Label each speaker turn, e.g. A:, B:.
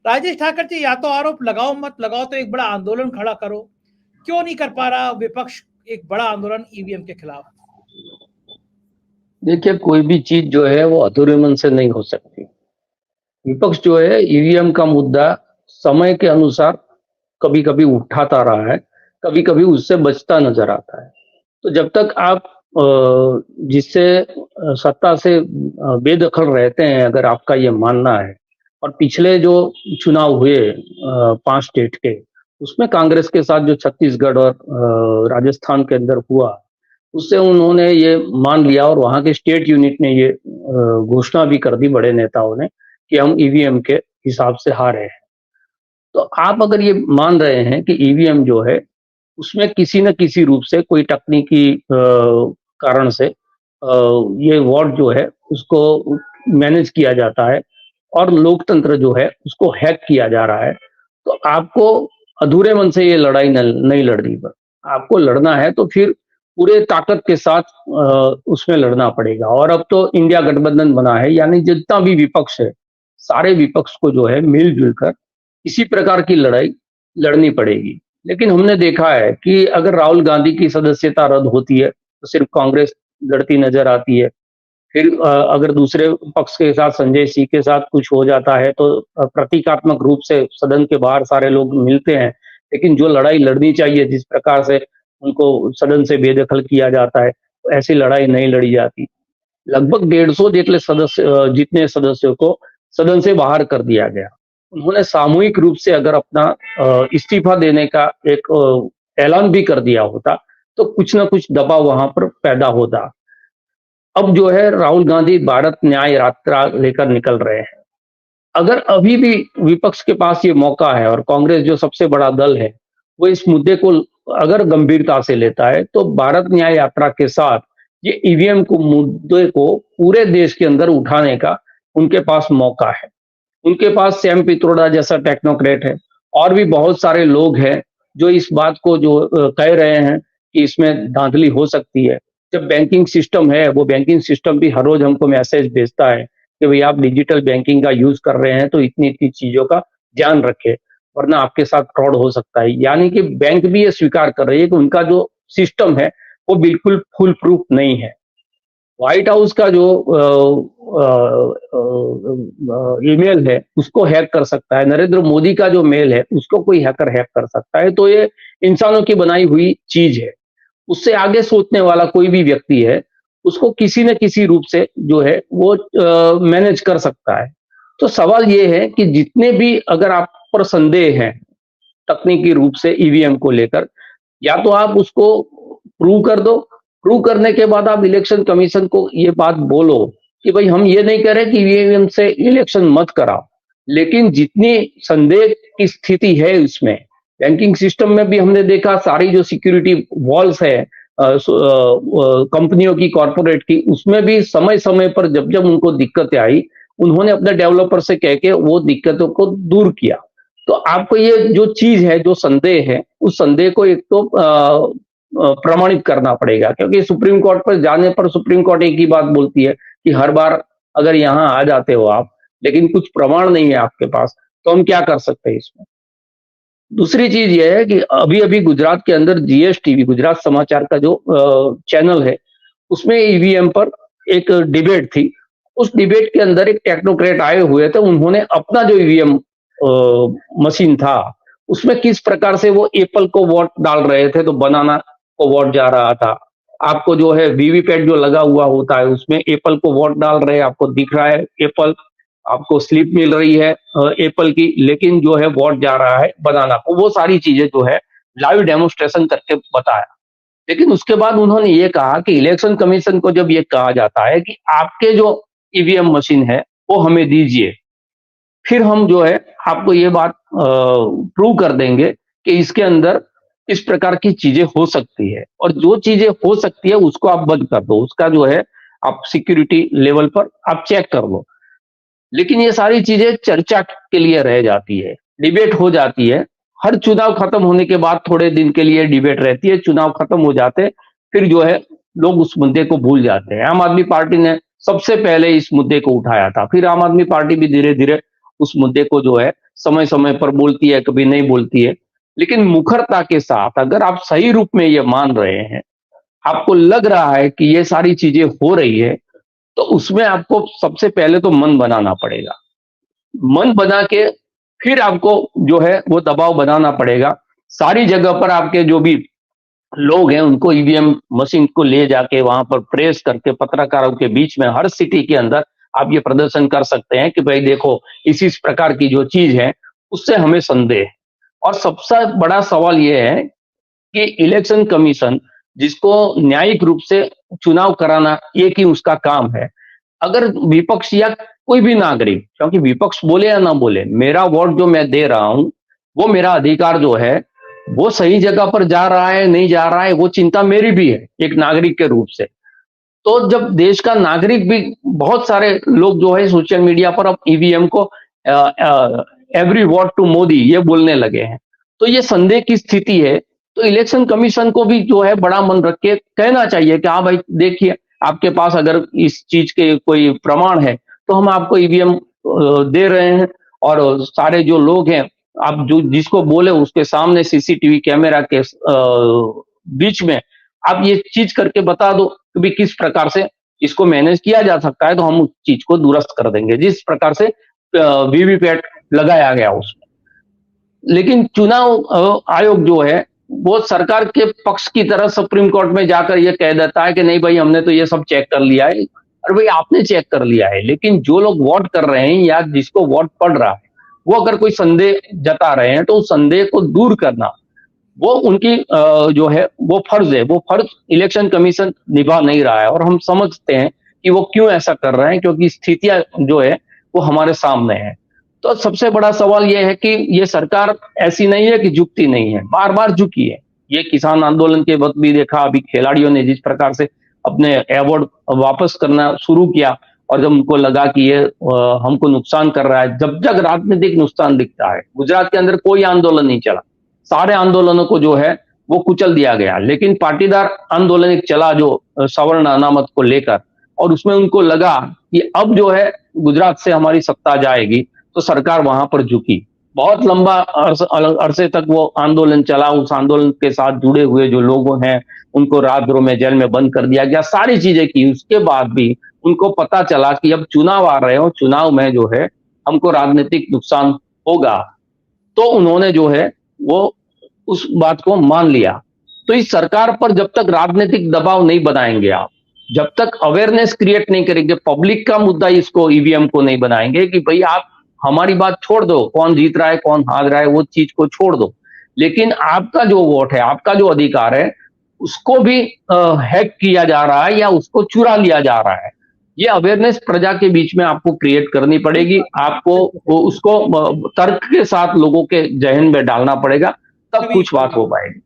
A: राजेश ठाकर जी, या तो आरोप लगाओ मत लगाओ तो एक बड़ा आंदोलन खड़ा करो, क्यों नहीं कर पा रहा विपक्ष एक बड़ा आंदोलन ईवीएम के खिलाफ?
B: देखिए, कोई भी चीज जो है वो अधूरे मन से नहीं हो सकती। विपक्ष जो है ईवीएम का मुद्दा समय के अनुसार कभी कभी उठाता रहा है, कभी कभी उससे बचता नजर आता है। तो जब तक आप जिससे सत्ता से बेदखल रहते हैं, अगर आपका ये मानना है, और पिछले जो चुनाव हुए 5 स्टेट के, उसमें कांग्रेस के साथ जो छत्तीसगढ़ और राजस्थान के अंदर हुआ, उससे उन्होंने ये मान लिया और वहां के स्टेट यूनिट ने ये घोषणा भी कर दी, बड़े नेताओं ने, कि हम ईवीएम के हिसाब से हारे हैं। तो आप अगर ये मान रहे हैं कि ईवीएम जो है उसमें किसी न किसी रूप से कोई तकनीकी कारण से ये वोट जो है उसको मैनेज किया जाता है और लोकतंत्र जो है उसको हैक किया जा रहा है, तो आपको अधूरे मन से ये लड़ाई नहीं लड़नी। पर आपको लड़ना है तो फिर पूरे ताकत के साथ उसमें लड़ना पड़ेगा। और अब तो इंडिया गठबंधन बना है, यानी जितना भी विपक्ष है, सारे विपक्ष को जो है मिलजुल कर इसी प्रकार की लड़ाई लड़नी पड़ेगी। लेकिन हमने देखा है कि अगर राहुल गांधी की सदस्यता रद्द होती है तो सिर्फ कांग्रेस लड़ती नजर आती है। फिर अगर दूसरे पक्ष के साथ, संजय सिंह के साथ कुछ हो जाता है तो प्रतीकात्मक रूप से सदन के बाहर सारे लोग मिलते हैं, लेकिन जो लड़ाई लड़नी चाहिए, जिस प्रकार से उनको सदन से बेदखल किया जाता है, ऐसी लड़ाई नहीं लड़ी जाती। लगभग 150 जेटले सदस्य जितने सदस्यों को सदन से बाहर कर दिया गया। उन्होंने सामूहिक रूप से अगर अपना इस्तीफा देने का एक ऐलान भी कर दिया होता तो कुछ ना कुछ दबाव वहां पर पैदा होता। अब जो है राहुल गांधी भारत न्याय यात्रा लेकर निकल रहे हैं। अगर अभी भी विपक्ष के पास ये मौका है और कांग्रेस जो सबसे बड़ा दल है वो इस मुद्दे को अगर गंभीरता से लेता है, तो भारत न्याय यात्रा के साथ ये ईवीएम को मुद्दे को पूरे देश के अंदर उठाने का उनके पास मौका है। उनके पास सैम पित्रोदा जैसा टेक्नोक्रेट है, और भी बहुत सारे लोग हैं जो इस बात को जो कह रहे हैं कि इसमें धांधली हो सकती है। जब बैंकिंग सिस्टम है, वो बैंकिंग सिस्टम भी हर रोज हमको मैसेज भेजता है कि भाई आप डिजिटल बैंकिंग का यूज कर रहे हैं तो इतनी इतनी चीजों का ध्यान रखें, वरना आपके साथ फ्रॉड हो सकता है। यानी कि बैंक भी ये स्वीकार कर रही है कि उनका जो सिस्टम है वो बिल्कुल फुल प्रूफ नहीं है। व्हाइट हाउस का जो ईमेल है उसको हैक कर सकता है, नरेंद्र मोदी का जो मेल है उसको कोई हैकर हैक कर सकता है। तो ये इंसानों की बनाई हुई चीज है। उससे आगे सोचने वाला कोई भी व्यक्ति है, उसको किसी न किसी रूप से जो है वो मैनेज कर सकता है। तो सवाल ये है कि जितने भी अगर आप पर संदेह है तकनीकी रूप से ईवीएम को लेकर, या तो आप उसको प्रूव कर दो, प्रूव करने के बाद आप इलेक्शन कमीशन को ये बात बोलो कि भाई हम ये नहीं कह रहे कि ईवीएम से इलेक्शन मत कराओ, लेकिन जितनी संदेह की स्थिति है उसमें, बैंकिंग सिस्टम में भी हमने देखा सारी जो सिक्योरिटी वॉल्स है कंपनियों की, कॉर्पोरेट की, उसमें भी समय समय पर जब जब उनको दिक्कतें आई, उन्होंने अपने डेवलपर से कह के वो दिक्कतों को दूर किया। तो आपको ये जो चीज है, जो संदेह है, उस संदेह को एक तो प्रमाणित करना पड़ेगा, क्योंकि सुप्रीम कोर्ट पर जाने पर सुप्रीम कोर्ट एक ही बात बोलती है कि हर बार अगर यहाँ आ जाते हो आप, लेकिन कुछ प्रमाण नहीं है आपके पास, तो हम क्या कर सकते हैं इसमें। दूसरी चीज यह है कि अभी अभी गुजरात के अंदर जीएसटीवी, गुजरात समाचार का जो चैनल है, उसमें ईवीएम पर एक डिबेट थी। उस डिबेट के अंदर एक टेक्नोक्रेट आए हुए थे, उन्होंने अपना जो ईवीएम मशीन था उसमें किस प्रकार से वो एप्पल को वोट डाल रहे थे तो बनाना को वोट जा रहा था। आपको जो है वीवीपैट जो लगा हुआ होता है उसमें एप्पल को वोट डाल रहे हैं, आपको दिख रहा है एप्पल, आपको स्लिप मिल रही है एप्पल की, लेकिन जो है वोट जा रहा है बनाना को। वो सारी चीजें जो है लाइव डेमोन्स्ट्रेशन करके बताया। लेकिन उसके बाद उन्होंने ये कहा कि इलेक्शन कमीशन को जब ये कहा जाता है कि आपके जो ईवीएम मशीन है वो हमें दीजिए, फिर हम जो है आपको ये बात प्रूव कर देंगे कि इसके अंदर इस प्रकार की चीजें हो सकती है, और जो चीजें हो सकती है उसको आप बंद कर दो, उसका जो है आप सिक्योरिटी लेवल पर आप चेक कर लो। लेकिन ये सारी चीजें चर्चा के लिए रह जाती है, डिबेट हो जाती है। हर चुनाव खत्म होने के बाद थोड़े दिन के लिए डिबेट रहती है, चुनाव खत्म हो जाते फिर जो है लोग उस मुद्दे को भूल जाते हैं। आम आदमी पार्टी ने सबसे पहले इस मुद्दे को उठाया था, फिर आम आदमी पार्टी भी धीरे धीरे उस मुद्दे को जो है समय समय पर बोलती है, कभी नहीं बोलती है। लेकिन मुखरता के साथ अगर आप सही रूप में ये मान रहे हैं, आपको लग रहा है कि ये सारी चीजें हो रही है, तो उसमें आपको सबसे पहले तो मन बनाना पड़ेगा। मन बना के फिर आपको जो है वो दबाव बनाना पड़ेगा। सारी जगह पर आपके जो भी लोग हैं उनको ईवीएम मशीन को ले जाके वहां पर प्रेस करके पत्रकारों के बीच में हर सिटी के अंदर आप ये प्रदर्शन कर सकते हैं कि भाई देखो इस प्रकार की जो चीज है उससे हमें संदेह है। और सबसे बड़ा सवाल ये है कि इलेक्शन कमीशन जिसको न्यायिक रूप से चुनाव कराना एक ही उसका काम है, अगर विपक्ष या कोई भी नागरिक, क्योंकि विपक्ष बोले या ना बोले, मेरा वोट जो मैं दे रहा हूं वो मेरा अधिकार जो है वो सही जगह पर जा रहा है नहीं जा रहा है, वो चिंता मेरी भी है एक नागरिक के रूप से। तो जब देश का नागरिक भी बहुत सारे लोग जो है सोशल मीडिया पर अब ईवीएम को एवरी वोट टू मोदी ये बोलने लगे हैं, तो ये संदेह की स्थिति है। तो इलेक्शन कमीशन को भी जो है बड़ा मन रख के कहना चाहिए कि हाँ भाई देखिए आपके पास अगर इस चीज के कोई प्रमाण है तो हम आपको ईवीएम दे रहे हैं, और सारे जो लोग हैं आप जो जिसको बोले उसके सामने सीसीटीवी कैमरा के बीच में आप ये चीज करके बता दो कि भी किस प्रकार से इसको मैनेज किया जा सकता है, तो हम उस चीज को दुरुस्त कर देंगे जिस प्रकार से वीवीपैट लगाया गया उसमें। लेकिन चुनाव आयोग जो है वो सरकार के पक्ष की तरह सुप्रीम कोर्ट में जाकर ये कह देता है कि नहीं भाई हमने तो ये सब चेक कर लिया है। अरे भाई आपने चेक कर लिया है, लेकिन जो लोग वोट कर रहे हैं या जिसको वोट पड़ रहा है वो अगर कोई संदेह जता रहे हैं तो उस संदेह को दूर करना वो उनकी जो है वो फर्ज है। वो फर्ज इलेक्शन कमीशन निभा नहीं रहा है और हम समझते हैं कि वो क्यों ऐसा कर रहे हैं, क्योंकि स्थितियां जो है वो हमारे सामने है। तो सबसे बड़ा सवाल ये है कि ये सरकार ऐसी नहीं है कि झुकती नहीं है, बार बार झुकी है। ये किसान आंदोलन के वक्त भी देखा, अभी खिलाड़ियों ने जिस प्रकार से अपने अवार्ड वापस करना शुरू किया और जब उनको लगा कि ये हमको नुकसान कर रहा है, जब जब राजनीतिक नुकसान दिखता है, गुजरात के अंदर कोई आंदोलन नहीं चला, सारे आंदोलनों को जो है वो कुचल दिया गया। लेकिन पाटीदार आंदोलन एक चला जो सवर्ण अनामत को लेकर, और उसमें उनको लगा कि अब जो है गुजरात से हमारी सत्ता जाएगी, तो सरकार वहां पर झुकी। बहुत लंबा अरसे तक वो आंदोलन चला, उस आंदोलन के साथ जुड़े हुए जो लोग हैं उनको रातभर में जेल में बंद कर दिया गया, सारी चीजें की। उसके बाद भी उनको पता चला कि अब चुनाव आ रहे हो, चुनाव में जो है हमको राजनीतिक नुकसान होगा, तो उन्होंने जो है वो उस बात को मान लिया। तो इस सरकार पर जब तक राजनीतिक दबाव नहीं बनाएंगे आप, जब तक अवेयरनेस क्रिएट नहीं करेंगे, पब्लिक का मुद्दा इसको ईवीएम को नहीं बनाएंगे कि भाई आप हमारी बात छोड़ दो, कौन जीत रहा है कौन हार रहा है वो चीज को छोड़ दो, लेकिन आपका जो वोट है, आपका जो अधिकार है, उसको भी हैक किया जा रहा है या उसको चुरा लिया जा रहा है। ये अवेयरनेस प्रजा के बीच में आपको क्रिएट करनी पड़ेगी, आपको उसको तर्क के साथ लोगों के जहन में डालना पड़ेगा, तब कुछ बात हो पाएगी।